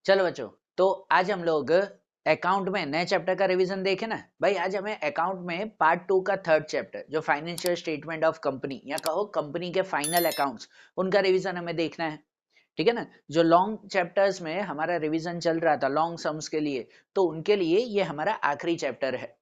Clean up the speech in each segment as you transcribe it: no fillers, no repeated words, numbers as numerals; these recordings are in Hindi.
चलो बच्चों, तो आज हम लोग अकाउंट में नए चैप्टर का रिवीजन देखें ना भाई। आज हमें अकाउंट में पार्ट 2 का थर्ड चैप्टर जो फाइनेंशियल स्टेटमेंट ऑफ कंपनी या कहो कंपनी के फाइनल अकाउंट्स, उनका रिवीजन हमें देखना है। ठीक है ना। जो लॉन्ग चैप्टर्स में हमारा रिवीजन चल रहा था लॉन्ग सम्स के लिए, तो उनके लिए ये हमारा आखिरी चैप्टर है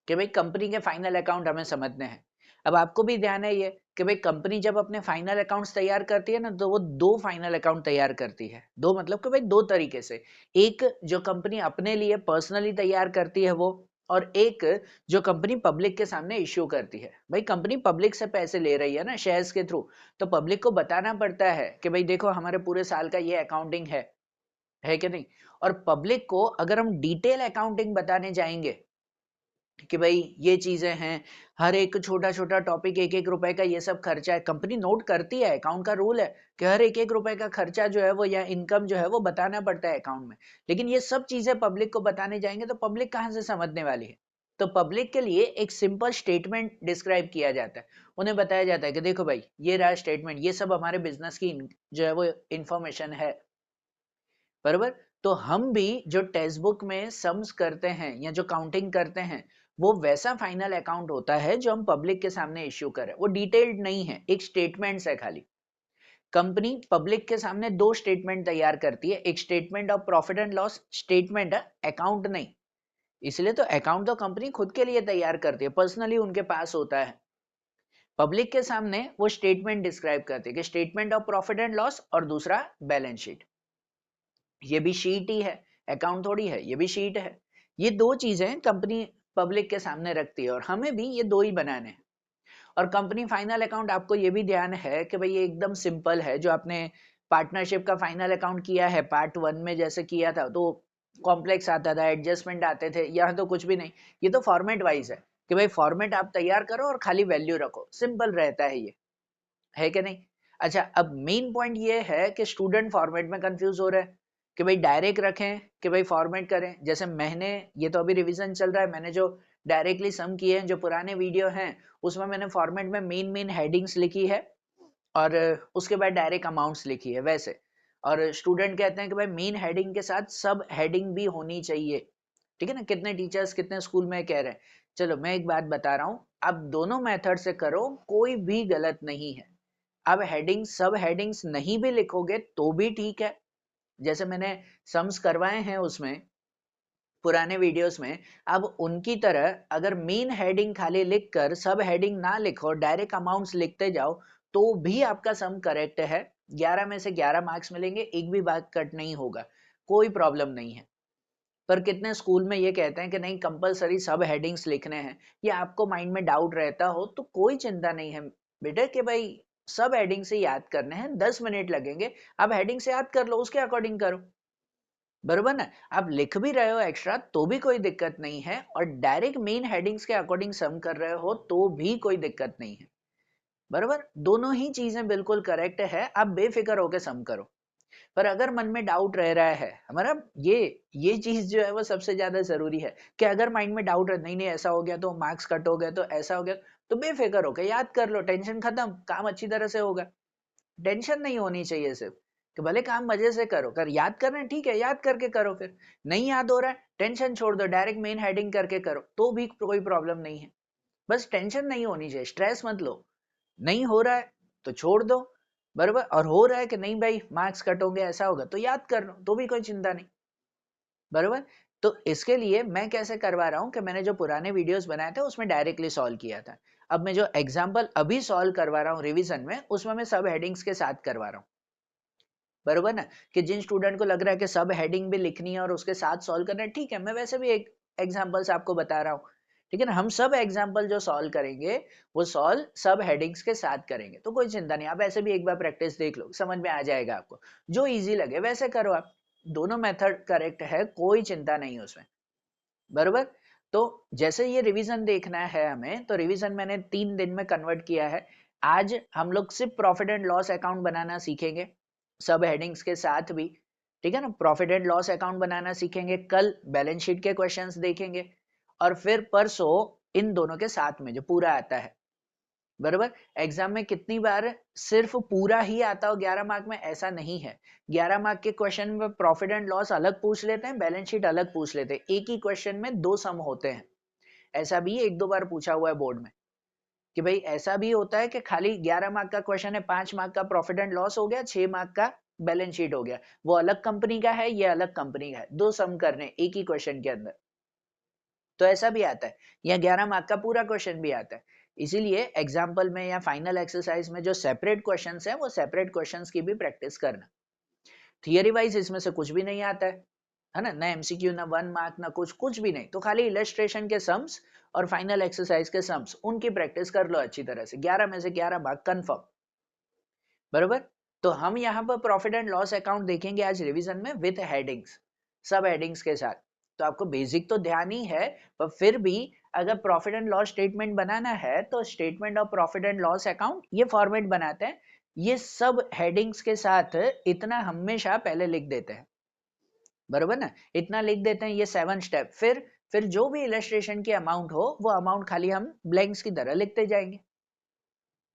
कि भाई कंपनी के फाइनल अकाउंट हमें समझने हैं। अब आपको भी ध्यान है ये कि भाई कंपनी जब अपने फाइनल अकाउंट्स तैयार करती है ना, तो वो दो फाइनल अकाउंट तैयार करती है। दो मतलब कि भाई दो तरीके से। एक जो कंपनी अपने लिए पर्सनली तैयार करती है वो, और एक जो कंपनी पब्लिक के सामने इश्यू करती है। भाई कंपनी पब्लिक से पैसे ले रही है ना शेयर्स के थ्रू, तो पब्लिक को बताना पड़ता है कि भाई देखो हमारे पूरे साल का ये अकाउंटिंग है कि नहीं। और पब्लिक को अगर हम डिटेल अकाउंटिंग बताने जाएंगे कि भाई ये चीजें हैं, हर एक छोटा छोटा टॉपिक एक एक रुपए का ये सब खर्चा है, कंपनी नोट करती है, अकाउंट का रूल है कि हर एक एक रुपए का खर्चा जो है वो या इनकम जो है वो बताना पड़ता है अकाउंट में। लेकिन ये सब चीजें पब्लिक को बताने जाएंगे तो पब्लिक कहाँ से समझने वाली है। तो पब्लिक के लिए एक सिंपल स्टेटमेंट डिस्क्राइब किया जाता है। उन्हें बताया जाता है कि देखो भाई ये रहा स्टेटमेंट, ये सब हमारे बिजनेस की जो है वो इंफॉर्मेशन है। बरोबर। तो हम भी जो टेक्स्ट बुक में सम्स करते हैं या जो काउंटिंग करते हैं, वो वैसा फाइनल अकाउंट होता है जो हम पब्लिक के सामने इश्यू करें। वो डिटेल्ड नहीं है, एक स्टेटमेंट्स है खाली। कंपनी पब्लिक के सामने दो स्टेटमेंट तैयार करती है, एक statement of profit and loss statement है, अकाउंट नहीं। इसलिए तो अकाउंट तो कंपनी खुद के लिए तैयार करती है, पर्सनली उनके पास होता है। पब्लिक के सामने वो स्टेटमेंट डिस्क्राइब करती है कि statement of profit and loss और दूसरा बैलेंस शीट। ये भी शीट ही है, अकाउंट थोड़ी है, ये भी शीट है। ये दो चीजें कंपनी पब्लिक के सामने रखती है और हमें भी ये दो ही बनाने हैं। और कंपनी फाइनल अकाउंट आपको ये भी ध्यान है कि भाई ये एकदम सिंपल है। जो आपने पार्टनरशिप का फाइनल अकाउंट किया है पार्ट 1 में जैसे किया था, तो कॉम्प्लेक्स आता था, एडजस्टमेंट आते थे, यहाँ तो कुछ भी नहीं। ये तो फॉर्मेट वाइज है कि भाई फॉर्मेट आप तैयार करो और खाली वैल्यू रखो, सिंपल रहता है ये, है कि नहीं। अच्छा, अब मेन पॉइंट ये है कि स्टूडेंट फॉर्मेट में कंफ्यूज हो रहा है कि भाई डायरेक्ट रखें कि भाई फॉर्मेट करें। जैसे मैंने, ये तो अभी रिवीजन चल रहा है, मैंने जो डायरेक्टली सम किए हैं जो पुराने वीडियो हैं, उसमें मैंने फॉर्मेट में मेन मेन हेडिंग्स लिखी है और उसके बाद डायरेक्ट अमाउंट्स लिखी है वैसे। और स्टूडेंट कहते हैं कि भाई मेन हेडिंग के साथ सब हेडिंग भी होनी चाहिए। ठीक है ना, कितने टीचर्स कितने स्कूल में कह रहे हैं। चलो मैं एक बात बता रहा हूँ, आप दोनों मेथड से करो, कोई भी गलत नहीं है। अब हेडिंग सब हेडिंग्स नहीं भी लिखोगे तो भी ठीक है। जैसे मैंने सम्स करवाए हैं उसमें पुराने वीडियोस में, अब उनकी तरह अगर मेन हेडिंग खाली लिखकर सब हेडिंग ना लिखो, डायरेक्ट अमाउंट्स लिखते जाओ, तो भी आपका सम करेक्ट है। 11 में से 11 मार्क्स मिलेंगे, एक भी बात कट नहीं होगा, कोई प्रॉब्लम नहीं है। पर कितने स्कूल में ये कहते हैं कि नहीं कंपलसरी सब हेडिंग्स लिखने हैं। ये आपको माइंड में डाउट रहता हो तो कोई चिंता नहीं है बेटा कि भाई सब हेडिंग से याद करने हैं, 10 मिनट लगेंगे, आप हेडिंग से याद कर लो, उसके अकॉर्डिंग करो। बरोबर ना। आप लिख भी रहे हो एक्स्ट्रा तो भी कोई दिक्कत नहीं है, और डायरेक्ट मेन हेडिंग्स के अकॉर्डिंग सम कर रहे हो तो भी कोई दिक्कत नहीं है। बरोबर, दोनों ही चीजें बिल्कुल करेक्ट है, आप बेफिक्र होकर सम करो। पर अगर मन में डाउट रह रहा है हमारा, ये चीज जो है वो सबसे ज्यादा जरूरी है कि अगर माइंड में डाउट है, नहीं नहीं ऐसा हो गया तो मार्क्स कट हो गए तो ऐसा हो गया, तो बेफिक्र होकर याद कर लो, टेंशन खत्म, काम अच्छी तरह से होगा। टेंशन नहीं होनी चाहिए सिर्फ कि भले काम मजे से करो, कर याद करना है ठीक है, याद करके करो। फिर नहीं याद हो रहा है, टेंशन छोड़ दो, डायरेक्ट मेन हेडिंग करके करो तो भी कोई प्रॉब्लम नहीं है। बस टेंशन नहीं होनी चाहिए, स्ट्रेस मत लो। नहीं हो रहा है तो छोड़ दो, बराबर। और हो रहा है कि नहीं भाई मार्क्स कट होंगे ऐसा होगा, तो याद कर लो तो भी कोई चिंता नहीं, बराबर। तो इसके लिए मैं कैसे करवा रहा हूं कि मैंने जो पुराने वीडियोस बनाए थे उसमें डायरेक्टली सॉल्व किया था। अब मैं जो एग्जाम्पल अभी सॉल्व करवा रहा हूँ रिवीजन में, उसमें मैं सब हेडिंग्स के साथ करवा रहा हूँ। बरोबर ना। कि जिन स्टूडेंट को लग रहा है कि सब हेडिंग भी लिखनी है और उसके साथ सॉल्व करना है, ठीक है, मैं वैसे भी एक एग्जांपल्स आपको बता रहा हूँ। ठीक है ना, हम सब एग्जांपल जो सॉल्व करेंगे वो सॉल्व सब हेडिंग्स के साथ करेंगे, तो कोई चिंता नहीं। आप ऐसे भी एक बार प्रैक्टिस देख लो, समझ में आ जाएगा आपको। जो इजी लगे वैसे करो आप, दोनों मेथड करेक्ट है, कोई चिंता नहीं उसमें। बरोबर। तो जैसे ये रिवीजन देखना है हमें, तो रिवीजन मैंने 3 दिन में कन्वर्ट किया है। आज हम लोग सिर्फ प्रॉफिट एंड लॉस अकाउंट बनाना सीखेंगे, सब हेडिंग्स के साथ भी। ठीक है ना, प्रॉफिट एंड लॉस अकाउंट बनाना सीखेंगे, कल बैलेंस शीट के क्वेश्चंस देखेंगे, और फिर परसों इन दोनों के साथ में जो पूरा आता है, बराबर। एग्जाम में कितनी बार सिर्फ पूरा ही आता हो 11 मार्क में, ऐसा नहीं है। 11 मार्क के क्वेश्चन में प्रॉफिट एंड लॉस अलग पूछ लेते हैं, बैलेंस शीट अलग पूछ लेते हैं, एक ही क्वेश्चन में 2 सम होते हैं। ऐसा भी 1-2 बार पूछा हुआ है बोर्ड में कि भाई ऐसा भी होता है कि खाली 11 मार्क का क्वेश्चन है, 5 मार्क का प्रॉफिट एंड लॉस हो गया, 6 मार्क का बैलेंस शीट हो गया, वो अलग कंपनी का है, ये अलग कंपनी का है, 2 सम करने एक ही क्वेश्चन के अंदर। तो ऐसा भी आता है, या 11 मार्क का पूरा क्वेश्चन भी आता है। इसीलिए एग्जाम्पल में या फाइनल एक्सरसाइज में जो सेपरेट क्वेश्चंस हैं, वो सेपरेट क्वेश्चंस की भी प्रैक्टिस करना। थियरी वाइज इसमें से कुछ भी नहीं आता है ना, ना एमसीक्यू, ना 1 मार्क, ना कुछ भी नहीं, तो खाली इलस्ट्रेशन के सम्स और फाइनल एक्सरसाइज के सम्स, उनकी प्रैक्टिस कर लो अच्छी तरह से। 11 में से 11 मार्क कंफर्म, बरोबर। तो हम यहाँ पर प्रॉफिट एंड लॉस अकाउंट देखेंगे आज रिवीजन में विद हेडिंग्स, सब हेडिंग्स के साथ। तो आपको बेसिक तो ध्यान ही है, पर फिर भी अगर प्रॉफिट एंड लॉस स्टेटमेंट बनाना है तो statement of profit and loss account ये फॉर्मेट बनाते हैं, ये सब हेडिंग्स के साथ इतना हमेशा पहले लिख देते हैं, बरोबर ना, इतना लिख देते हैं, ये 7 स्टेप। फिर जो भी इलस्ट्रेशन की अमाउंट हो वो अमाउंट खाली हम ब्लैंक्स की तरह लिखते जाएंगे,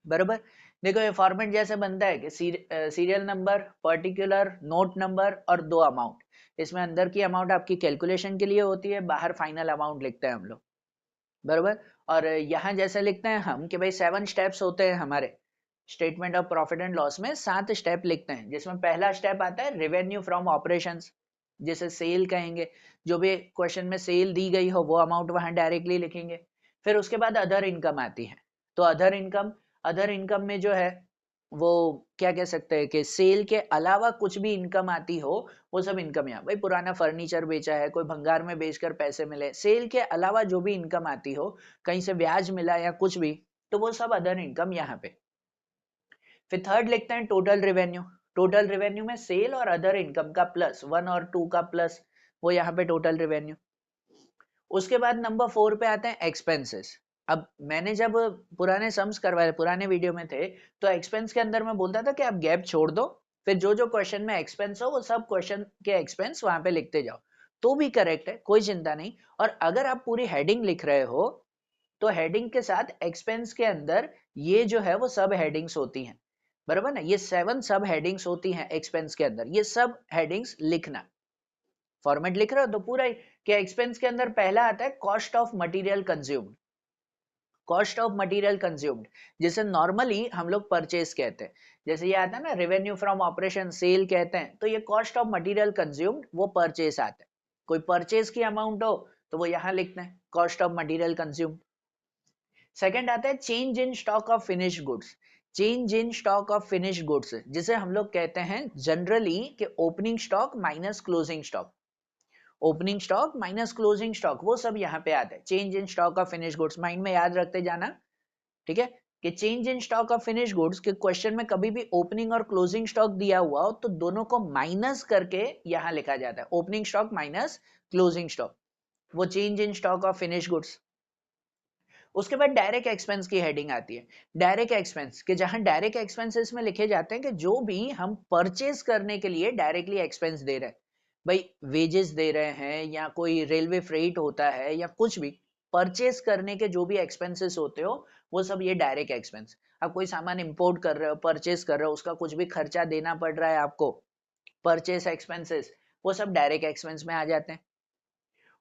बरोबर। देखो ये फॉर्मेट जैसे बनता है कि serial number, particular, note number और 2 अमाउंट। इसमें अंदर की अमाउंट आपकी कैलकुलेशन के लिए होती है, बाहर फाइनल अमाउंट लिखते हैं हम लोग, बरोबर। और यहाँ जैसे लिखते हैं हम कि भाई 7 स्टेप्स होते हैं हमारे statement of profit and loss में, 7 स्टेप लिखते हैं, जिसमें पहला स्टेप आता है रेवेन्यू फ्रॉम ऑपरेशंस, जैसे सेल कहेंगे, जो भी क्वेश्चन में सेल दी गई हो वो अमाउंट वहां डायरेक्टली लिखेंगे। फिर उसके बाद अदर इनकम आती है, तो अदर इनकम में जो है वो क्या कह सकते हैं कि सेल के अलावा कुछ भी इनकम आती हो वो सब इनकम। यहाँ भाई पुराना फर्नीचर बेचा है, कोई भंगार में बेचकर पैसे मिले, सेल के अलावा जो भी इनकम आती हो, कहीं से ब्याज मिला या कुछ भी, तो वो सब अदर इनकम यहाँ पे। फिर थर्ड लिखते हैं टोटल रेवेन्यू। टोटल रेवेन्यू में सेल और अदर इनकम का प्लस, 1 और 2 का प्लस, वो यहाँ पे टोटल रेवेन्यू। उसके बाद नंबर 4 पे आते हैं एक्सपेंसेस। अब मैंने जब पुराने सम्स करवाए, पुराने वीडियो में थे, तो एक्सपेंस के अंदर मैं बोलता था कि आप गैप छोड़ दो, फिर जो जो क्वेश्चन में एक्सपेंस हो वो सब क्वेश्चन के एक्सपेंस वहां पे लिखते जाओ, तो भी करेक्ट है, कोई चिंता नहीं। और अगर आप पूरी हेडिंग लिख रहे हो तो हेडिंग के साथ एक्सपेंस के अंदर ये जो है वो सब हेडिंग्स होती हैं, बराबर ना, ये 7 सब हेडिंग्स होती हैं एक्सपेंस के अंदर, ये सब हेडिंग्स लिखना। फॉर्मेट लिख रहे हो तो पूरा ही, क्या एक्सपेंस के अंदर पहला आता है cost of material consumed. Cost of material consumed जिसे नॉर्मली हम लोग परचेज कहते हैं, जैसे ये आता है ना रेवेन्यू फ्रॉम ऑपरेशन, सेल कहते हैं, तो ये कॉस्ट ऑफ मटेरियल कंज्यूम्ड वो परचेज आता है। कोई परचेज की अमाउंट हो तो वो यहाँ लिखते हैं cost of material consumed. Second आता है change in stock of finish goods. Change in stock of finish goods जिसे हम लोग कहते हैं जनरली कि opening stock minus closing stock. Opening stock minus closing stock वो सब यहाँ पे आता है। Change in stock of finish goods mind में याद रखते जाना, ठीक है, कि change in stock of finish goods के क्वेश्चन में कभी भी ओपनिंग और क्लोजिंग स्टॉक दिया हुआ हो तो दोनों को माइनस करके यहाँ लिखा जाता है, opening stock minus closing stock, वो change in stock of finish goods. उसके बाद डायरेक्ट एक्सपेंस की हेडिंग आती है, डायरेक्ट एक्सपेंस के, जहां डायरेक्ट एक्सपेंसेस में लिखे जाते हैं कि जो भी हम परचेज करने के लिए डायरेक्टली एक्सपेंस दे रहे हैं, भाई वेजेस दे रहे हैं या कोई रेलवे फ्रेट होता है या कुछ भी परचेज करने के जो भी एक्सपेंसेस होते हो वो सब ये डायरेक्ट एक्सपेंस। आप कोई सामान इंपोर्ट कर रहे हो, परचेज कर रहे हो, उसका कुछ भी खर्चा देना पड़ रहा है आपको, परचेज एक्सपेंसेस, वो सब डायरेक्ट एक्सपेंस में आ जाते हैं।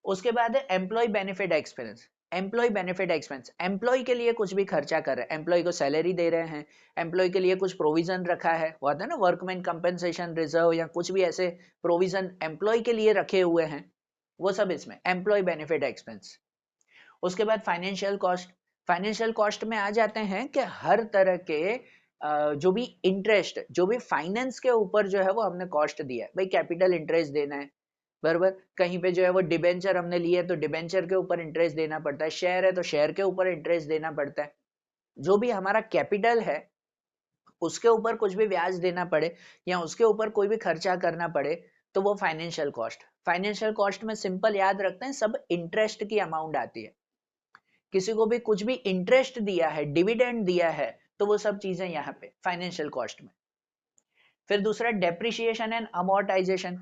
उसके बाद है employee benefit expense. Employee benefit expense, employee के लिए कुछ भी खर्चा कर रहे हैं, एम्प्लॉय को सैलरी दे रहे हैं, एम्प्लॉय के लिए कुछ प्रोविजन रखा है, वो आता है ना वर्कमैन कंपनसेशन रिजर्व या कुछ भी ऐसे प्रोविजन एम्प्लॉय के लिए रखे हुए हैं, वो सब इसमें एम्प्लॉय बेनिफिट एक्सपेंस। उसके बाद फाइनेंशियल कॉस्ट। फाइनेंशियल कॉस्ट में आ जाते हैं कि हर तरह के जो भी इंटरेस्ट, जो भी फाइनेंस के ऊपर जो है वो हमने कॉस्ट दिया है, भाई कैपिटल इंटरेस्ट देना है, बराबर, कहीं पे जो है वो डिबेंचर हमने लिए तो डिबेंचर के ऊपर इंटरेस्ट देना पड़ता है, शेयर है तो शेयर के ऊपर इंटरेस्ट देना पड़ता है, जो भी हमारा कैपिटल है उसके ऊपर कुछ भी ब्याज देना पड़े या उसके ऊपर कोई भी खर्चा करना पड़े तो वो फाइनेंशियल कॉस्ट। फाइनेंशियल कॉस्ट में सिंपल याद रखते हैं सब इंटरेस्ट की अमाउंट आती है, किसी को भी कुछ भी इंटरेस्ट दिया है, डिविडेंड दिया है, तो वो सब चीजें यहाँ पे फाइनेंशियल कॉस्ट में। फिर दूसरा डेप्रिसिएशन एंड अमोर्टाइजेशन।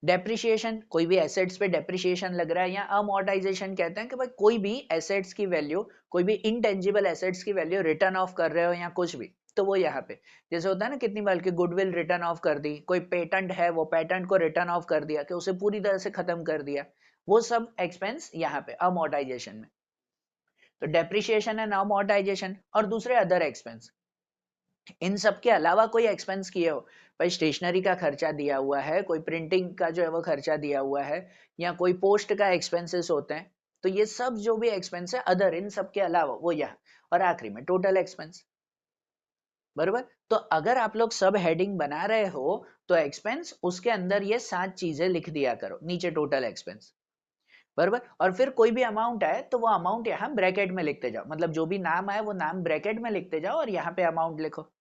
डेप्रिसिएशन, कोई भी एसेट्स पे डेप्रिसिएशन लग रहा है, या अमोर्टाइजेशन कहते हैं कि भाई कोई भी एसेट्स की वैल्यू, कोई भी इनटेंजिबल एसेट्स की वैल्यू रिटर्न ऑफ कर रहे हो या कुछ भी, तो वो यहाँ पे जैसे होता है ना, कितनी बार की गुडविल रिटर्न ऑफ कर दी, कोई पेटेंट है वो पेटेंट को रिटर्न ऑफ कर दिया कि उसे पूरी तरह से खत्म कर दिया, वो सब एक्सपेंस यहाँ पे अमोर्टाइजेशन में। तो डेप्रिसिएशन एंड अमोर्टाइजेशन, और दूसरे अदर एक्सपेंस, इन सब के अलावा कोई एक्सपेंस किए हो, भाई स्टेशनरी का खर्चा दिया हुआ है, कोई प्रिंटिंग का जो है वो खर्चा दिया हुआ है, या कोई पोस्ट का एक्सपेंसेस होते हैं, तो ये सब जो भी एक्सपेंस है अदर, इन सब के अलावा वो यहाँ, और आखिरी में टोटल एक्सपेंस। बरोबर, तो अगर आप लोग सब हेडिंग बना रहे हो तो एक्सपेंस उसके अंदर ये 7 चीजें लिख दिया करो नीचे, टोटल एक्सपेंस। बरोबर, और फिर कोई भी अमाउंट आए तो वो अमाउंट यहाँ ब्रैकेट में लिखते जाओ, मतलब जो भी नाम आए वो नाम ब्रैकेट में लिखते जाओ और यहाँ पे अमाउंट लिखो।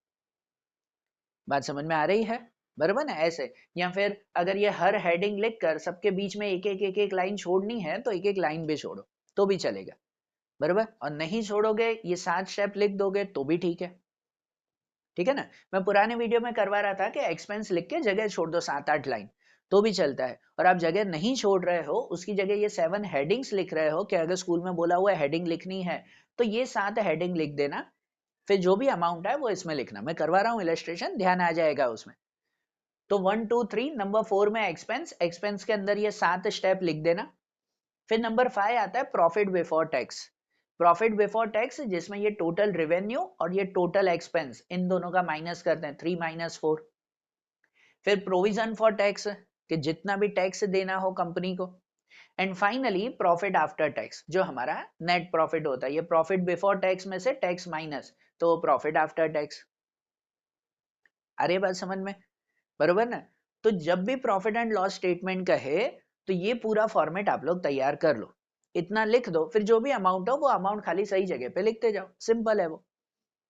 बात समझ में आ रही है? बराबर ना, ऐसे। या फिर अगर ये हर हेडिंग लिखकर सबके बीच में एक एक लाइन छोड़नी है तो एक एक लाइन भी छोड़ो तो भी चलेगा। बराबर, और नहीं छोड़ोगे, ये 7 स्टेप लिख दोगे तो भी ठीक है। ठीक है ना, मैं पुराने वीडियो में करवा रहा था कि एक्सपेंस लिख के जगह छोड़ दो 7-8 लाइन तो भी चलता है, और आप जगह नहीं छोड़ रहे हो, उसकी जगह ये 7 हेडिंग्स लिख रहे हो कि अगर स्कूल में बोला हुआ है हेडिंग लिखनी है तो ये 7 हेडिंग लिख देना, फिर जो भी अमाउंट है वो इसमें लिखना। मैं करवा रहा हूँ इलस्ट्रेशन, ध्यान आ जाएगा उसमें। तो 1 2 3 नंबर 4 में एक्सपेंस, एक्सपेंस के अंदर ये 7 स्टेप लिख देना। फिर नंबर 5 आता है profit before tax. Profit before tax जिसमें ये टोटल रेवेन्यू और ये टोटल एक्सपेंस, इन दोनों का माइनस करते हैं, 3 - 4। फिर प्रोविजन फॉर टैक्स, कि जितना भी टैक्स देना हो कंपनी को। And finally profit after tax, जो हमारा नेट प्रॉफिट होता है, ये प्रॉफिट बिफोर टैक्स में से टैक्स माइनस, तो प्रॉफिट आफ्टर टैक्स। अरे बात समझ में? बरोबर ना? तो जब भी प्रॉफिट एंड लॉस स्टेटमेंट कहे तो ये पूरा फॉर्मेट आप लोग तैयार कर लो, इतना लिख दो, फिर जो भी अमाउंट हो वो अमाउंट खाली सही जगह पे लिखते जाओ, सिंपल है वो।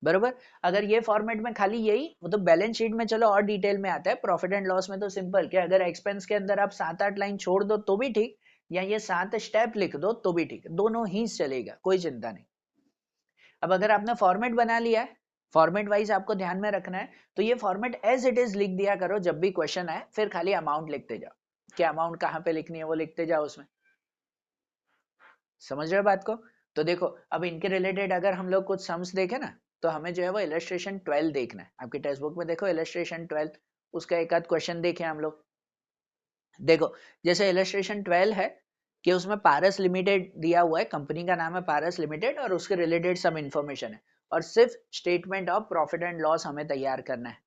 बरोबर, अगर ये फॉर्मेट में खाली यही, वो तो बैलेंस शीट में चलो और डिटेल में आता है, प्रॉफिट एंड लॉस में तो सिंपल, कि अगर एक्सपेंस के अंदर आप 7-8 लाइन छोड़ दो तो भी ठीक, या ये 7 स्टेप लिख दो तो भी ठीक, दोनों ही चलेगा, कोई चिंता नहीं। अब अगर आपने फॉर्मेट बना लिया है, फॉर्मेट वाइज आपको ध्यान में रखना है, तो ये फॉर्मेट एज इट इज लिख दिया करो, जब भी क्वेश्चन आए फिर खाली अमाउंट लिखते जाओ, क्या अमाउंट कहाँ पे लिखनी है वो लिखते जाओ उसमें। समझ रहे हो बात को? तो देखो, अब इनके रिलेटेड अगर हम लोग कुछ सम्स देखें ना, तो हमें जो है वो इलस्ट्रेशन 12 देखना है। आपकी टेक्स्ट बुक में देखो इलस्ट्रेशन 12, उसका एक आध क्वेश्चन देखें हम लोग। देखो, जैसे इलस्ट्रेशन 12 है कि उसमें पारस लिमिटेड दिया हुआ है, कंपनी का नाम है पारस लिमिटेड, और उसके रिलेटेड सब इंफॉर्मेशन है, और सिर्फ statement of profit and loss हमें तैयार करना है,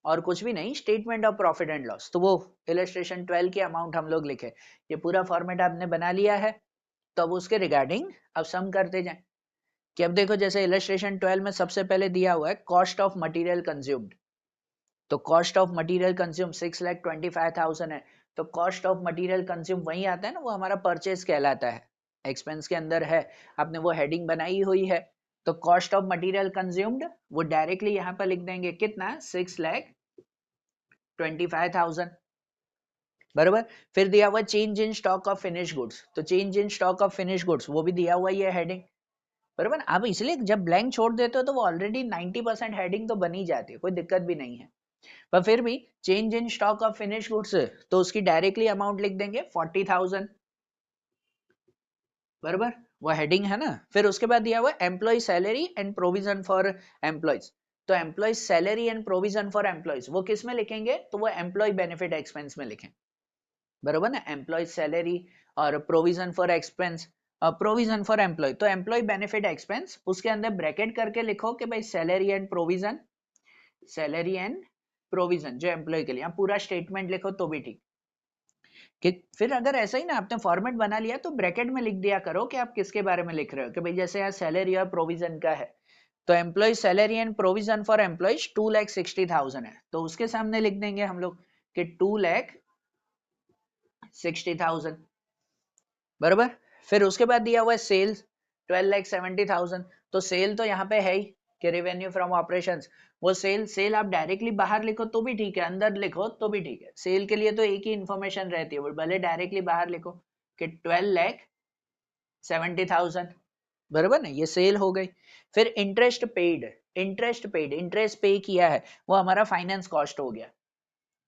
और कुछ भी नहीं, statement of profit and loss. तो वो इलस्ट्रेशन 12 की अमाउंट हम लोग लिखे, ये पूरा फॉर्मेट आपने बना लिया है, तो अब उसके रिगार्डिंग अब सम करते जाएं। कि अब देखो, जैसे इलस्ट्रेशन 12 में सबसे पहले दिया हुआ है कॉस्ट ऑफ मटेरियल कंज्यूम्ड, तो कॉस्ट ऑफ मटेरियल कंज्यूम 6,25,000 है, तो कॉस्ट ऑफ मटेरियल कंज्यूम वही आता है ना, वो हमारा परचेज कहलाता है, एक्सपेंस के अंदर है, आपने वो हेडिंग बनाई हुई है। तो कॉस्ट ऑफ मटेरियल कंज्यूम्ड वो डायरेक्टली यहाँ पर लिख देंगे, कितना, 6,25,000। बरोबर, फिर दिया हुआ change in stock of finish goods, तो change in stock of finish goods वो भी दिया हुआ ही है हेडिंग। बरोबर, आप इसलिए जब ब्लैंक छोड़ देते हो तो वो ऑलरेडी 90% हेडिंग तो बनी जाती है, कोई दिक्कत भी नहीं है। पर फिर भी change in stock of finish goods, तो उसकी डायरेक्टली अमाउंट लिख देंगे 40,000। बरोबर, वो हेडिंग है ना। फिर उसके बाद दिया हुआ employ salary and provision for employees, तो employ salary and provision for employees वो किस में लिखेंगे, तो वो एम्प्लॉय बेनिफिट एक्सपेंस में लिखें। बरोबर ना, एम्प्लॉय सैलरी और provision for expense, provision for employee, तो एम्प्लॉय बेनिफिट एक्सपेंस उसके अंदर ब्रैकेट करके लिखो कि भाई salary and provision, salary and provision जो एम्प्लॉय के लिए, पूरा स्टेटमेंट लिखो तो भी ठीक। कि फिर अगर ऐसा ही ना आपने फॉर्मेट बना लिया तो ब्रैकेट में लिख दिया करो कि आप किसके बारे में लिख रहे हो, कि भाई जैसे यहाँ सैलरी और प्रोविजन का है, तो employ salary and provision for employees 2,60,000 है, तो उसके सामने लिख देंगे हम लोग कि 2,60,000। बरोबर, फिर उसके बाद दिया हुआ है सेल्स 12,70,000, तो सेल तो यहाँ पे है ही कि रेवेन्यू फ्रॉम ऑपरेशंस, वो सेल, सेल आप डायरेक्टली बाहर लिखो तो भी ठीक है, अंदर लिखो तो भी ठीक है, सेल के लिए तो एक ही इंफॉर्मेशन रहती है, भले डायरेक्टली बाहर लिखो कि 12,70,000। बरोबर ना, ये सेल हो गई। फिर interest paid, interest paid, interest पे किया है, वो हमारा फाइनेंस कॉस्ट हो गया।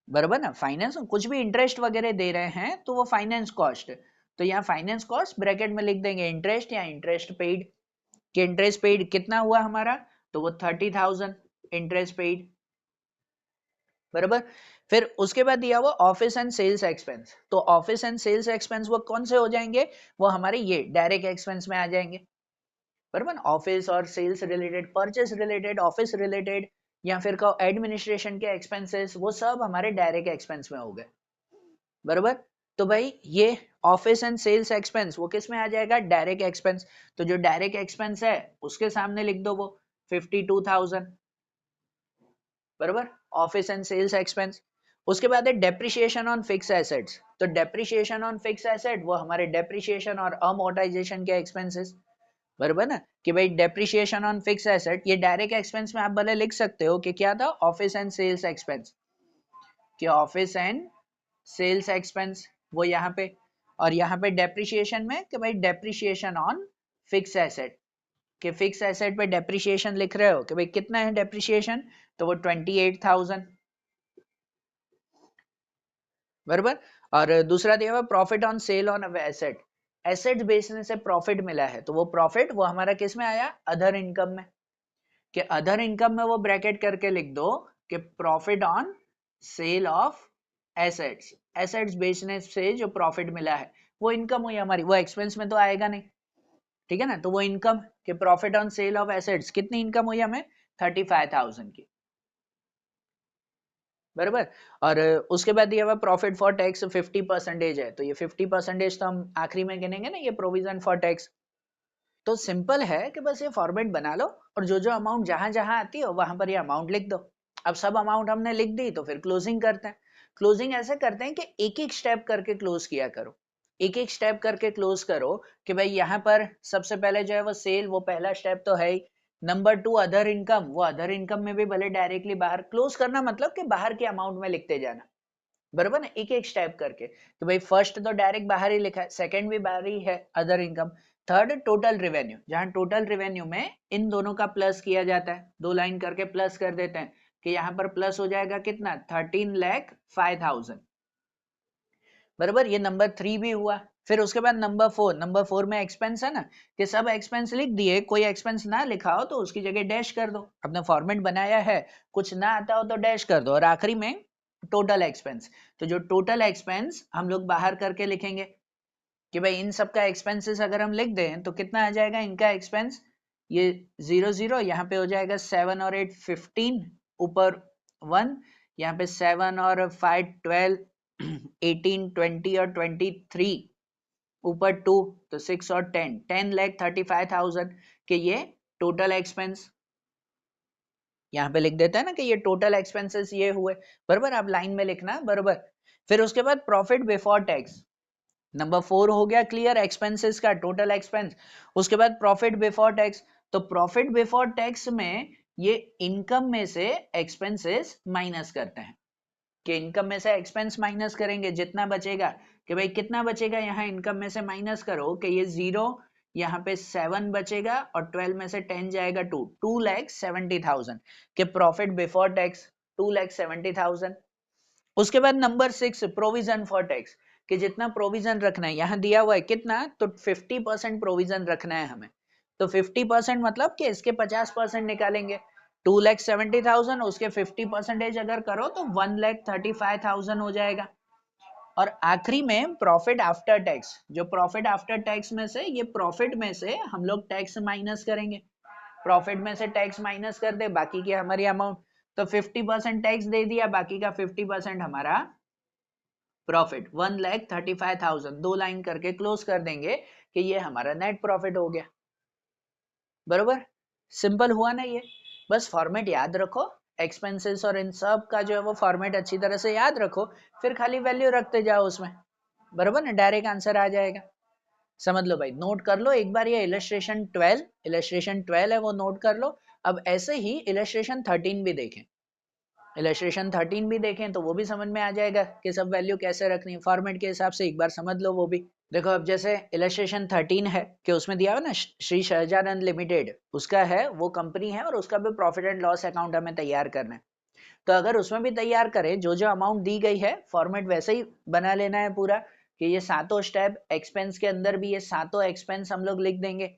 बराबर ना, फाइनेंस कुछ भी इंटरेस्ट वगैरह दे रहे हैं तो वो फाइनेंस कॉस्ट, तो यहाँ फाइनेंस कॉस्ट ब्रैकेट में लिख देंगे इंटरेस्ट या इंटरेस्ट पेड, कि इंटरेस्ट पेड कितना हुआ हमारा, तो वो 30,000 इंटरेस्ट पेड, बराबर। फिर उसके बाद दिया हुआ ऑफिस एंड सेल्स एक्सपेंस, तो ऑफिस एंड सेल्स एक्सपेंस वो कौन से हो जाएंगे, वो हमारे ये डायरेक्ट एक्सपेंस में आ जाएंगे, बराबर। ऑफिस और sales related, purchase related, office related, या फिर कहो एडमिनिस्ट्रेशन के एक्सपेंसेस, वो सब हमारे डायरेक्ट एक्सपेंस में हो गए, बराबर। तो भाई ये ऑफिस एंड सेल्स एक्सपेंस वो किस में आ जाएगा, डायरेक्ट एक्सपेंस, तो जो डायरेक्ट एक्सपेंस है उसके सामने लिख दो वो 52,000, बराबर, ऑफिस एंड सेल्स एक्सपेंस। उसके बाद है डेप्रिसिएशन ऑन फिक्स एसेट्स, तो डेप्रिसिएशन ऑन फिक्स एसेट वो हमारे डेप्रिसिएशन और अमोर्टाइजेशन के एक्सपेंसेस, बराबर ना, कि भाई डेप्रिसिएशन ऑन फिक्स एसेट ये डायरेक्ट एक्सपेंस में आप भले लिख सकते हो कि क्या था, ऑफिस एंड सेल्स एक्सपेंस, कि ऑफिस एंड सेल्स एक्सपेंस वो यहाँ पे, और यहाँ पे डेप्रिसिएशन में कि भाई डेप्रिसिएशन ऑन फिक्स एसेट, कि फिक्स एसेट पे डेप्रिसिएशन लिख रहे हो कि भाई कितना है डेप्रिसिएशन, तो वो 28,000, बराबर। और दूसरा दिया हुआ profit on sale on asset, asset बेचने से प्रॉफिट मिला है, तो वो प्रॉफिट वो हमारा किस में आया, अदर इनकम में, कि अदर इनकम में वो ब्रैकेट करके लिख दो कि profit on sale of assets, assets बेचने से जो प्रॉफिट मिला है वो इनकम हुई हमारी, वो एक्सपेंस में तो आएगा नहीं, ठीक है ना, तो वो इनकम के profit on sale of assets कितनी इनकम हुई हमें, 35,000 की, बराबर। और उसके बाद दिया हुआ प्रॉफिट फॉर टैक्स 50% है, तो ये 50% तो हम आखिरी में गिनेंगे ना, ये प्रोविजन फॉर टैक्स। तो सिंपल है कि बस ये फॉर्मेट बना लो और जो जो अमाउंट जहां जहां आती है वहां पर ये अमाउंट लिख दो। अब सब अमाउंट हमने लिख दी तो फिर क्लोजिंग करते हैं। क्लोजिंग ऐसे करते हैं कि एक एक स्टेप करके क्लोज किया करो, एक एक स्टेप करके क्लोज करो, कि भाई यहाँ पर सबसे पहले जो है वो सेल, वो पहला स्टेप तो है ही। नंबर 2 अदर इनकम, वो अदर इनकम में भी भले डायरेक्टली बाहर क्लोज करना, मतलब कि बाहर के अमाउंट में लिखते जाना, बराबर ना, एक एक स्टेप करके, तो भाई फर्स्ट तो डायरेक्ट बाहर ही लिखा है, सेकंड भी बाहर ही है other income, third total revenue, जहां टोटल रेवेन्यू में इन दोनों का प्लस किया जाता है, दो लाइन करके प्लस कर देते हैं, कि यहाँ पर प्लस हो जाएगा कितना, 13,05,000, बराबर। ये नंबर 3 भी हुआ। फिर उसके बाद नंबर 4, नंबर 4 में एक्सपेंस है ना, कि सब एक्सपेंस लिख दिए, कोई एक्सपेंस ना लिखा हो तो उसकी जगह डैश कर दो, अपना फॉर्मेट बनाया है, कुछ ना आता हो तो डैश कर दो, और आखिरी में टोटल एक्सपेंस, तो जो टोटल एक्सपेंस हम लोग बाहर करके लिखेंगे, कि भाई इन सब का एक्सपेंसेस अगर हम लिख दें तो कितना आ जाएगा इनका एक्सपेंस, ये 0 0 यहाँ पे हो जाएगा 7 और 8 15, ऊपर 1, यहाँ पे 7 और 5 12 18 20 और 23, ऊपर 2, तो 6 और 10 10,35,000 के ये टोटल एक्सपेंस, यहाँ पे लिख देता है ना कि ये टोटल एक्सपेंसेस ये हुए, बराबर, आप लाइन में लिखना, बराबर। फिर उसके बाद प्रॉफिट बिफोर टैक्स, नंबर 4 हो गया क्लियर, एक्सपेंसेस का टोटल एक्सपेंस। उसके बाद प्रॉफिट बिफोर टैक्स, तो प्रॉफिट बिफोर टैक्स में ये इनकम में से एक्सपेंसेस माइनस करते हैं, कि इनकम में से एक्सपेंस माइनस करेंगे, जितना बचेगा, कि भाई कितना बचेगा, यहाँ इनकम में से माइनस करो, कि ये 0, यहाँ पे 7 बचेगा, और 12 में से 10 जाएगा 2, 2,70,000 के प्रॉफिट बिफोर टैक्स, 2,70,000। उसके बाद नंबर 6 प्रोविजन फॉर टैक्स, कि जितना प्रोविजन रखना है, यहाँ दिया हुआ है कितना, तो 50% प्रोविजन रखना है हमें, तो 50% मतलब कि इसके 50% निकालेंगे, 2,70,000, उसके 50% अगर करो तो 1,35,000 हो जाएगा। और आखिरी में प्रॉफिट आफ्टर टैक्स, जो प्रॉफिट आफ्टर टैक्स में से, ये प्रॉफिट में से हम लोग टैक्स माइनस करेंगे, प्रॉफिट में से टैक्स माइनस कर दे, बाकी की हमारी अमाउंट, तो 50% टैक्स दे दिया, बाकी का 50% हमारा प्रॉफिट, 1,35,000, दो लाइन करके क्लोज कर देंगे, कि ये हमारा नेट प्रॉफिट हो गया, बरोबर। सिंपल हुआ ना ये, बस फॉर्मेट याद रखो, एक्सपेंसेस और इन सब का जो है वो फॉर्मेट अच्छी तरह से याद रखो, फिर खाली वैल्यू रखते जाओ उसमें, बरोबर ना, डायरेक्ट आंसर आ जाएगा। समझ लो भाई, नोट कर लो एक बार, ये इलस्ट्रेशन 12 है वो नोट कर लो। अब ऐसे ही इलस्ट्रेशन 13 भी देखें, इलस्ट्रेशन 13 भी देखें तो वो भी समझ में आ जाएगा कि सब वैल्यू कैसे रखनी है, फॉर्मेट के हिसाब से एक बार समझ लो वो भी। देखो अब जैसे इलस्ट्रेशन 13 है कि उसमें दिया हुआ ना, श्री शहजानंद लिमिटेड, उसका है, वो कंपनी है और उसका भी प्रॉफिट एंड लॉस अकाउंट हमें तैयार करना है। तो अगर उसमें भी तैयार करें, जो जो अमाउंट दी गई है फॉर्मेट वैसे ही बना लेना है पूरा, कि ये सातों स्टेप एक्सपेंस के अंदर भी ये सातों एक्सपेंस हम लोग लिख देंगे,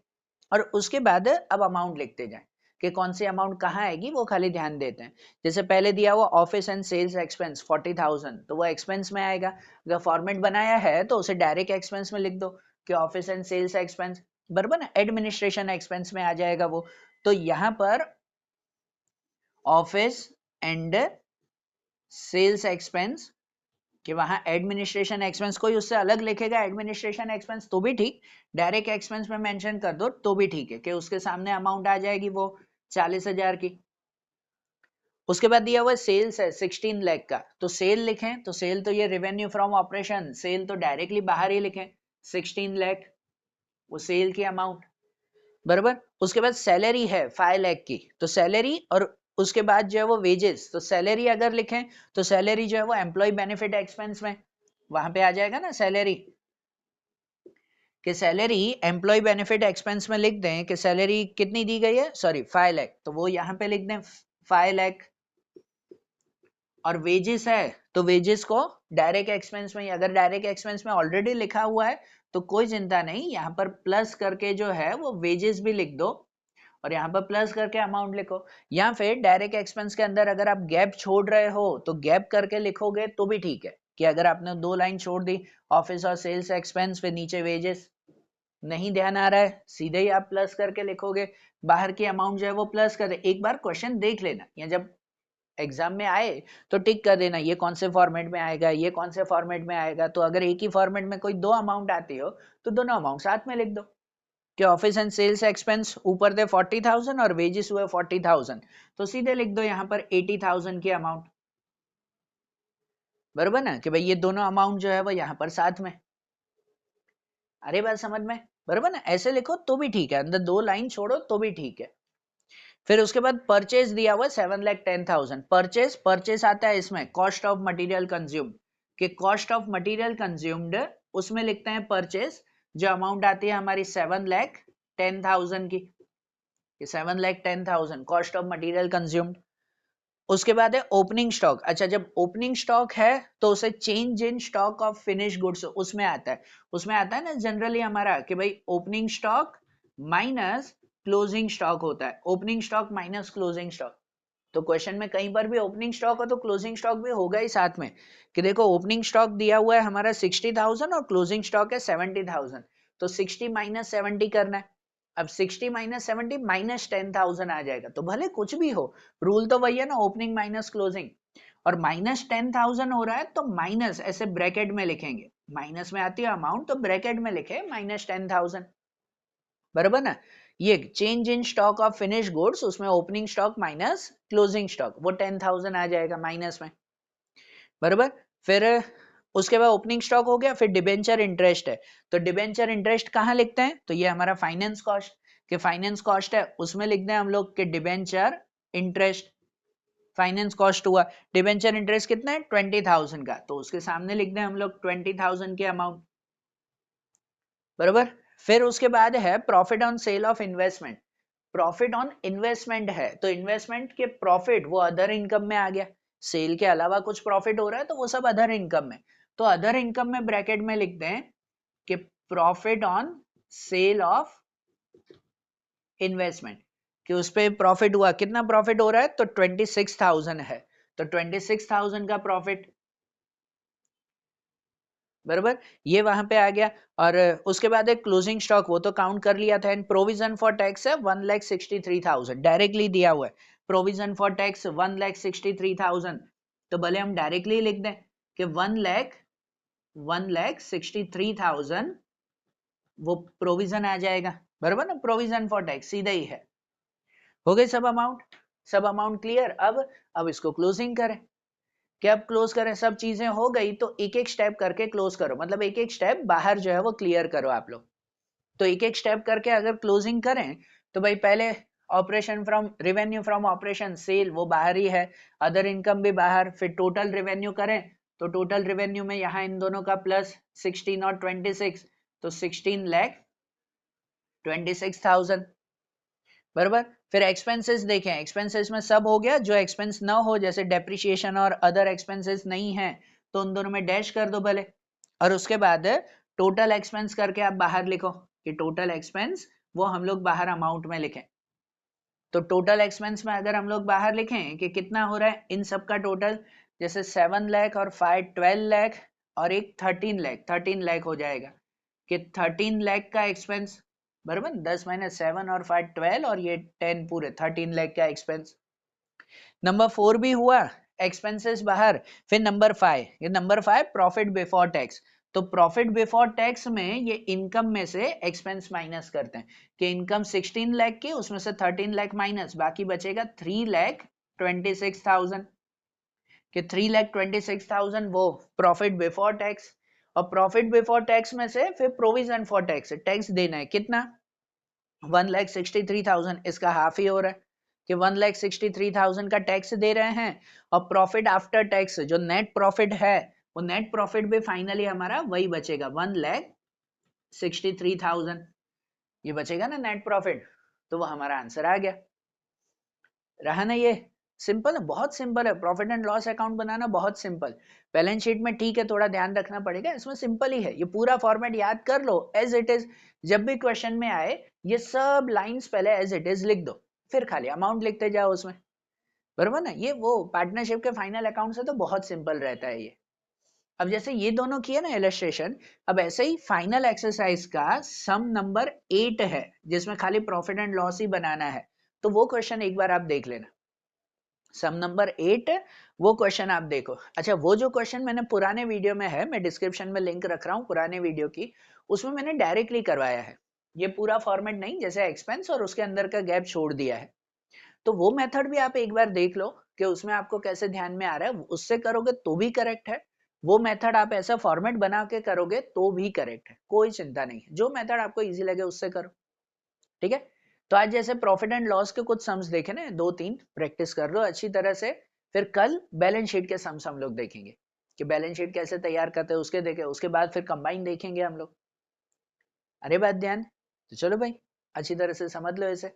और उसके बाद अब अमाउंट लिखते जाएं कि कौन सी अमाउंट कहाँ आएगी, वो खाली ध्यान देते हैं। जैसे पहले दिया हुआ ऑफिस एंड सेल्स एक्सपेंस 40,000, तो वो एक्सपेंस में आएगा। अगर फॉर्मेट बनाया है तो उसे डायरेक्ट एक्सपेंस में लिख दो कि ऑफिस एंड सेल्स एक्सपेंस, बराबर ना, एडमिनिस्ट्रेशन एक्सपेंस में आ जाएगा वो। तो यहाँ पर ऑफिस एंड सेल्स एक्सपेंस, कि वहां एडमिनिस्ट्रेशन एक्सपेंस कोई उससे अलग लिखेगा एडमिनिस्ट्रेशन एक्सपेंस तो भी ठीक, डायरेक्ट एक्सपेंस में मेंशन कर दो तो भी ठीक है, कि उसके सामने अमाउंट आ जाएगी वो 40,000 की। उसके बाद दिया हुआ सेल्स है 16 लाख का, तो सेल लिखें, तो सेल तो ये रेवेन्यू फ्रॉम ऑपरेशन, सेल तो डायरेक्टली बाहर ही लिखें 16 लाख, वो सेल की अमाउंट, बराबर। उसके बाद सैलरी है 5 लाख की, तो सैलरी, और उसके बाद जो है वो वेजेस, तो सैलरी अगर लिखें तो सैलरी जो है वो एम्प्लॉय बेनिफिट एक्सपेंस में वहां पे आ जाएगा ना सैलरी, कि सैलरी एम्प्लॉय बेनिफिट एक्सपेंस में लिख दें कि सैलरी कितनी दी गई है, सॉरी 5 लाख, तो वो यहाँ पे लिख दें 5 लाख। और वेजेस है तो वेजेस को डायरेक्ट एक्सपेंस में, अगर डायरेक्ट एक्सपेंस में ऑलरेडी लिखा हुआ है तो कोई चिंता नहीं, यहाँ पर प्लस करके जो है वो वेजेस भी लिख दो, और यहाँ पर प्लस करके अमाउंट लिखो। या फिर डायरेक्ट एक्सपेंस के अंदर अगर आप गैप छोड़ रहे हो तो गैप करके लिखोगे तो भी ठीक है, कि अगर आपने 2 लाइन छोड़ दी, ऑफिस और सेल्स एक्सपेंस, फिर नीचे वेजेस, नहीं ध्यान आ रहा है, सीधे ही आप प्लस करके लिखोगे, बाहर की अमाउंट जो है वो प्लस कर दे। एक बार क्वेश्चन देख लेना, या जब एग्जाम में आए तो टिक कर देना ये कौन से फॉर्मेट में आएगा, ये कौन से फॉर्मेट में आएगा। तो अगर एक ही फॉर्मेट में कोई 2 अमाउंट आती हो तो दोनों अमाउंट साथ में लिख दो, कि ऑफिस एंड सेल्स एक्सपेंस ऊपर दे 40,000 और वेजेस हुए 40,000, तो सीधे लिख दो यहाँ पर 80,000 की अमाउंट, बराबर ना, कि भाई ये दोनों अमाउंट जो है वो यहाँ पर साथ में। अरे बात समझ में, बराबर ना, ऐसे लिखो तो भी ठीक है, अंदर 2 लाइन छोड़ो तो भी ठीक है। फिर उसके बाद परचेज दिया हुआ 7,10,000, परचेज, परचेज आता है इसमें कॉस्ट ऑफ मटेरियल कंज्यूम, कि कॉस्ट ऑफ मटेरियल कंज्यूम्ड, उसमें लिखते हैं परचेज, जो अमाउंट आती है हमारी 7,10,000 की, 7,10,000 कॉस्ट ऑफ मटेरियल कंज्यूम्ड। उसके बाद है ओपनिंग स्टॉक। अच्छा, जब ओपनिंग स्टॉक है तो उसे change in stock of finish goods उसमें आता है, उसमें आता है ना जनरली हमारा, कि भाई opening stock minus closing stock होता है, opening stock minus closing stock. तो क्वेश्चन में कहीं पर भी ओपनिंग स्टॉक हो तो क्लोजिंग स्टॉक भी होगा ही साथ में, कि देखो ओपनिंग स्टॉक दिया हुआ है हमारा 60,000 और क्लोजिंग स्टॉक है 70,000, तो 60 माइनस 70 करना है। अब 60 माइनस 70 माइनस 10,000 आ जाएगा, तो भले कुछ भी हो, रूल तो वही है ना, ओपनिंग माइनस क्लोजिंग। और माइनस 10,000 हो रहा है तो माइनस ऐसे ब्रैकेट में लिखेंगे, माइनस में आती है अमाउंट तो ब्रैकेट में लिखे माइनस 10,000, बराबर ना। ये change in stock of finish goods, उसमें opening stock minus closing stock, वो 10,000 आ जाएगा माइनस में, बराबर। फिर उसके बाद ओपनिंग स्टॉक हो गया, फिर डिबेंचर इंटरेस्ट है, तो डिबेंचर इंटरेस्ट कहाँ लिखते हैं, तो ये हमारा फाइनेंस कॉस्ट, के फाइनेंस कॉस्ट है उसमें लिखते हैं हम लोग के डिबेंचर इंटरेस्ट, फाइनेंस कॉस्ट हुआ। डिबेंचर इंटरेस्ट कितना है 20,000 का, तो उसके सामने लिख दें हम लोग 20,000 के अमाउंट, बराबर। फिर उसके बाद है profit on sale of investment, profit on investment है, तो इन्वेस्टमेंट के प्रॉफिट वो अदर इनकम में आ गया, सेल के अलावा कुछ प्रॉफिट हो रहा है तो वो सब अदर इनकम में, तो अदर इनकम में ब्रैकेट में लिखते हैं कि profit on sale of investment, कि उस पे प्रॉफिट हुआ, कितना प्रॉफिट हो रहा है तो 26,000 है, तो 26,000 का प्रॉफिट, बराबर, ये वहां पे आ गया। और उसके बाद एक क्लोजिंग स्टॉक, वो तो काउंट कर लिया था। एंड प्रोविजन फॉर टैक्स है 1,63,000 डायरेक्टली दिया हुआ है, प्रोविजन फॉर टैक्स 1,63,000, तो भले हम डायरेक्टली लिख दें कि 1,63,000 वो प्रोविजन आ जाएगा, बराबर ना, प्रोविजन फॉर टैक्स सीधा ही है। हो गए सब अमाउंट, सब अमाउंट क्लियर। अब इसको क्लोजिंग करें, कि अब क्लोज करें, सब चीजें हो गई तो एक एक स्टेप करके क्लोज करो, मतलब एक एक स्टेप बाहर जो है वो क्लियर करो आप लोग। तो एक एक स्टेप करके अगर क्लोजिंग करें तो भाई पहले operation from revenue from operation sale वो बाहर ही है, अदर इनकम भी बाहर, फिर टोटल रेवेन्यू करें तो टोटल रेवेन्यू में यहाँ इन दोनों का प्लस 16 और 26, तो 16,26,000, बराबर। फिर एक्सपेंसेस देखें, एक्सपेंसेस में सब हो गया, जो एक्सपेंस ना हो जैसे डेप्रिसिएशन और अदर एक्सपेंसेस नहीं है तो उन दोनों में डैश कर दो भले, और उसके बाद टोटल एक्सपेंस करके आप बाहर लिखो कि टोटल एक्सपेंस वो हम लोग बाहर अमाउंट में लिखें। तो टोटल एक्सपेंस में अगर हम लोग बाहर लिखें कि कितना हो रहा है इन सब का टोटल, जैसे 7 लाख और 5 12 लाख और एक 13 लाख हो जाएगा कि 13 लाख का एक्सपेंस, बराबर 10 माइनस 7 और 5 12 और ये 10 पूरे 13 लाख का एक्सपेंस। नंबर 4 भी हुआ, एक्सपेंसेस बाहर। फिर नंबर 5, ये नंबर 5 प्रॉफिट बिफोर टैक्स। तो प्रॉफिट बिफोर टैक्स में ये इनकम में से एक्सपेंस माइनस करते हैं कि इनकम 16 लाख की, उसमें से 13 लाख माइनस, बाकी बचेगा 3,26,000 कि 3,26,000 वो प्रॉफिट बिफोर टैक्स। और प्रॉफिट बिफोर टैक्स में से फिर प्रोविजन फॉर टैक्स, टैक्स देना है कितना, 1,63,000, इसका हाफ ही हो रहा है कि 1,63,000 का टैक्स दे रहे हैं। और प्रॉफिट आफ्टर टैक्स जो नेट प्रॉफिट है, वो नेट प्रॉफिट भी फाइनली हमारा वही बचेगा 1,63,000, ये बचेगा ना नेट प्रॉफिट, तो वो हमारा आंसर आ गया। रहा ना ये, सिंपल है, बहुत सिंपल है, प्रॉफिट एंड लॉस अकाउंट बनाना बहुत सिंपल। बैलेंस शीट में ठीक है थोड़ा ध्यान रखना पड़ेगा, इसमें सिंपल ही है, ये पूरा फॉर्मेट याद कर लो एज इट इज। जब भी क्वेश्चन में आए ये सब लाइंस पहले एज इट इज लिख दो, फिर खाली अमाउंट लिखते जाओ उसमें, बरोबर ना। ये वो पार्टनरशिप के फाइनल अकाउंट से तो बहुत सिंपल रहता है ये। अब जैसे ये दोनों किए ना इलस्ट्रेशन, अब ऐसे ही फाइनल एक्सरसाइज का सम नंबर 8 है जिसमें खाली प्रॉफिट एंड लॉस ही बनाना है, तो वो क्वेश्चन एक बार आप देख लेना। सम नंबर 8 वो क्वेश्चन आप देखो। अच्छा, वो जो क्वेश्चन मैंने पुराने वीडियो में है, मैं डिस्क्रिप्शन में लिंक रख रहा हूँ पुराने वीडियो की, उसमें मैंने डायरेक्टली करवाया है, ये पूरा फॉर्मेट नहीं, जैसे एक्सपेंस और उसके अंदर का गैप छोड़ दिया है। तो वो मेथड भी आप एक बार देख लो कि उसमें आपको कैसे ध्यान में आ रहा है, उससे करोगे तो भी करेक्ट है, वो मेथड आप ऐसा फॉर्मेट बना के करोगे तो भी करेक्ट है, कोई चिंता नहीं है, जो मेथड आपको इजी लगे उससे करो, ठीक है। तो आज जैसे प्रॉफिट एंड लॉस के कुछ सम्स देखे ना, 2-3 प्रैक्टिस कर लो अच्छी तरह से, फिर कल बैलेंस शीट के सम्स हम लोग देखेंगे कि बैलेंस शीट कैसे तैयार करते हैं, उसके देखे, उसके बाद फिर कंबाइन देखेंगे हम लोग। अरे बात ध्यान, तो चलो भाई अच्छी तरह से समझ लो इसे।